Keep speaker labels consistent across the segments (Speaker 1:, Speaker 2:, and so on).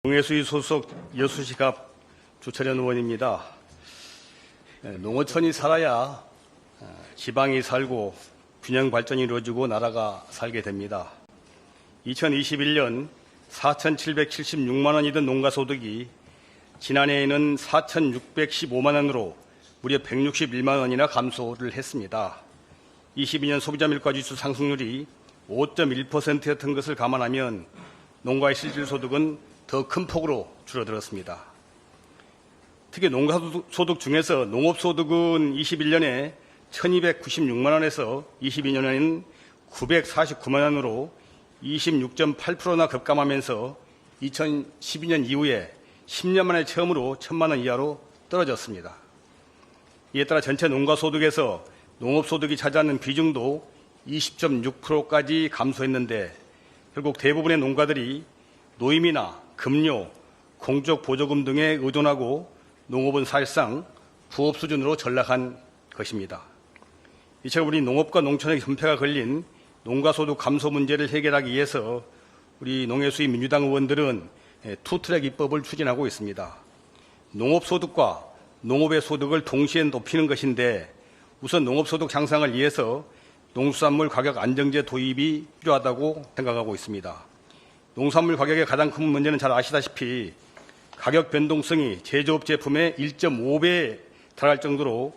Speaker 1: 농해수위 소속 여수시갑 주철현 의원입니다. 농어촌이 살아야 지방이 살고 균형 발전이 이루어지고 나라가 살게 됩니다. 2021년 4,776만 원이던 농가소득이 지난해에는 4,615만 원으로 무려 161만 원이나 감소를 했습니다. 22년 소비자물가지수 상승률이 5.1%였던 것을 감안하면 농가의 실질소득은 더 큰 폭으로 줄어들었습니다. 특히 농가소득 중에서 농업소득은 21년에 1,296만 원에서 22년에는 949만 원으로 26.8%나 급감하면서 2012년 이후에 10년 만에 처음으로 1,000만 원 이하로 떨어졌습니다. 이에 따라 전체 농가소득에서 농업소득이 차지하는 비중도 20.6%까지 감소했는데 결국 대부분의 농가들이 노임이나 급료, 공적 보조금 등에 의존하고 농업은 사실상 부업 수준으로 전락한 것입니다. 이처럼 우리 농업과 농촌의 전폐가 걸린 농가소득 감소 문제를 해결하기 위해서 우리 농해수위 민주당 의원들은 투트랙 입법을 추진하고 있습니다. 농업소득과 농업의 소득을 동시에 높이는 것인데 우선 농업소득 향상을 위해서 농수산물 가격 안정제 도입이 필요하다고 생각하고 있습니다. 농산물 가격의 가장 큰 문제는 잘 아시다시피 가격 변동성이 제조업 제품의 1.5배에 달할 정도로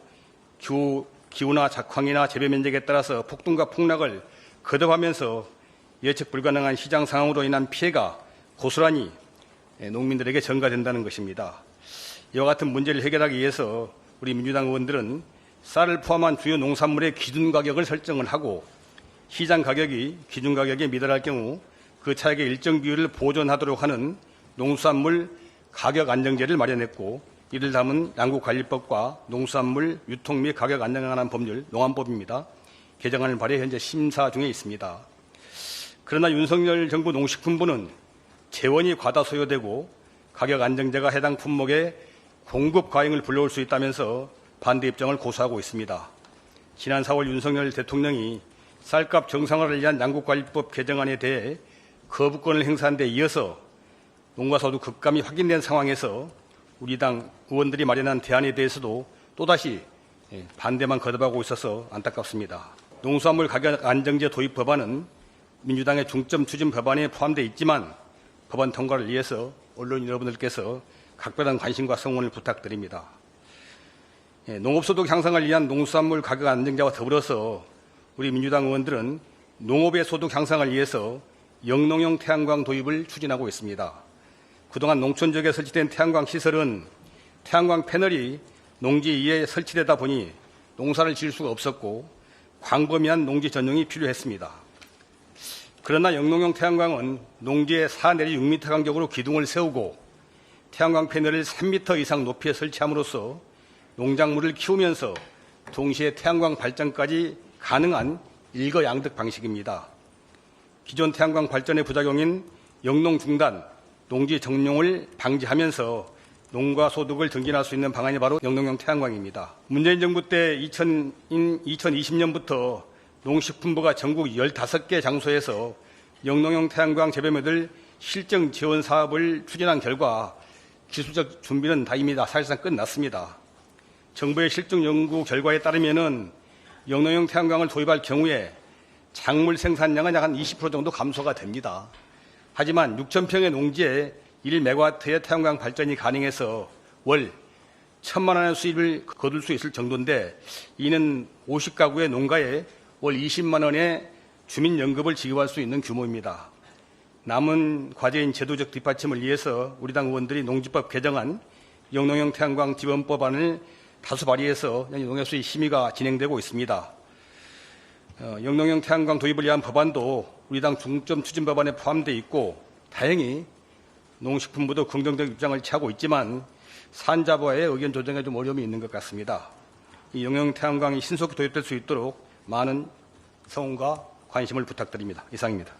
Speaker 1: 기후나 작황이나 재배 면적에 따라서 폭등과 폭락을 거듭하면서 예측 불가능한 시장 상황으로 인한 피해가 고스란히 농민들에게 전가된다는 것입니다. 이와 같은 문제를 해결하기 위해서 우리 민주당 의원들은 쌀을 포함한 주요 농산물의 기준 가격을 설정을 하고 시장 가격이 기준 가격에 미달할 경우 그 차액의 일정 비율을 보존하도록 하는 농수산물 가격 안정제를 마련했고 이를 담은 양국관리법과 농수산물 유통 및 가격 안정에 관한 법률 농안법입니다. 개정안을 발의 현재 심사 중에 있습니다. 그러나 윤석열 정부 농식품부는 재원이 과다 소요되고 가격 안정제가 해당 품목의 공급 과잉을 불러올 수 있다면서 반대 입장을 고수하고 있습니다. 지난 4월 윤석열 대통령이 쌀값 정상화를 위한 양국관리법 개정안에 대해 거부권을 행사한 데 이어서 농가소득 급감이 확인된 상황에서 우리 당 의원들이 마련한 대안에 대해서도 또다시 반대만 거듭하고 있어서 안타깝습니다. 농수산물 가격 안정제 도입 법안은 민주당의 중점 추진 법안에 포함되어 있지만 법안 통과를 위해서 언론 여러분들께서 각별한 관심과 성원을 부탁드립니다. 농업소득 향상을 위한 농수산물 가격 안정제와 더불어서 우리 민주당 의원들은 농업의 소득 향상을 위해서 영농형 태양광 도입을 추진하고 있습니다. 그동안 농촌 지역에 설치된 태양광 시설은 태양광 패널이 농지 위에 설치되다 보니 농사를 지을 수가 없었고 광범위한 농지 전용이 필요했습니다. 그러나 영농형 태양광은 농지에 4 내지 6m 간격으로 기둥을 세우고 태양광 패널을 3m 이상 높이에 설치함으로써 농작물을 키우면서 동시에 태양광 발전까지 가능한 일거양득 방식입니다. 기존 태양광 발전의 부작용인 영농 중단, 농지 정용을 방지하면서 농가 소득을 증진할 수 있는 방안이 바로 영농형 태양광입니다. 문재인 정부 때 2020년부터 농식품부가 전국 15개 장소에서 영농형 태양광 재배매들 실정 지원 사업을 추진한 결과 기술적 준비는 다 이미 사실상 끝났습니다. 정부의 실증 연구 결과에 따르면은 영농형 태양광을 도입할 경우에 작물 생산량은 약 한 20% 정도 감소가 됩니다. 하지만 6,000평의 농지에 1메가와트의 태양광 발전이 가능해서 월 1,000만 원의 수입을 거둘 수 있을 정도인데 이는 50가구의 농가에 월 20만 원의 주민연금을 지급할 수 있는 규모입니다. 남은 과제인 제도적 뒷받침을 위해서 우리 당 의원들이 농지법 개정안 영농형 태양광 지원법안을 다수 발의해서 농해수위 심의가 진행되고 있습니다. 영농형 태양광 도입을 위한 법안도 우리 당 중점 추진 법안에 포함되어 있고 다행히 농식품부도 긍정적 입장을 취하고 있지만 산자부와의 의견 조정에 좀 어려움이 있는 것 같습니다. 이 영농형 태양광이 신속히 도입될 수 있도록 많은 성원과 관심을 부탁드립니다. 이상입니다.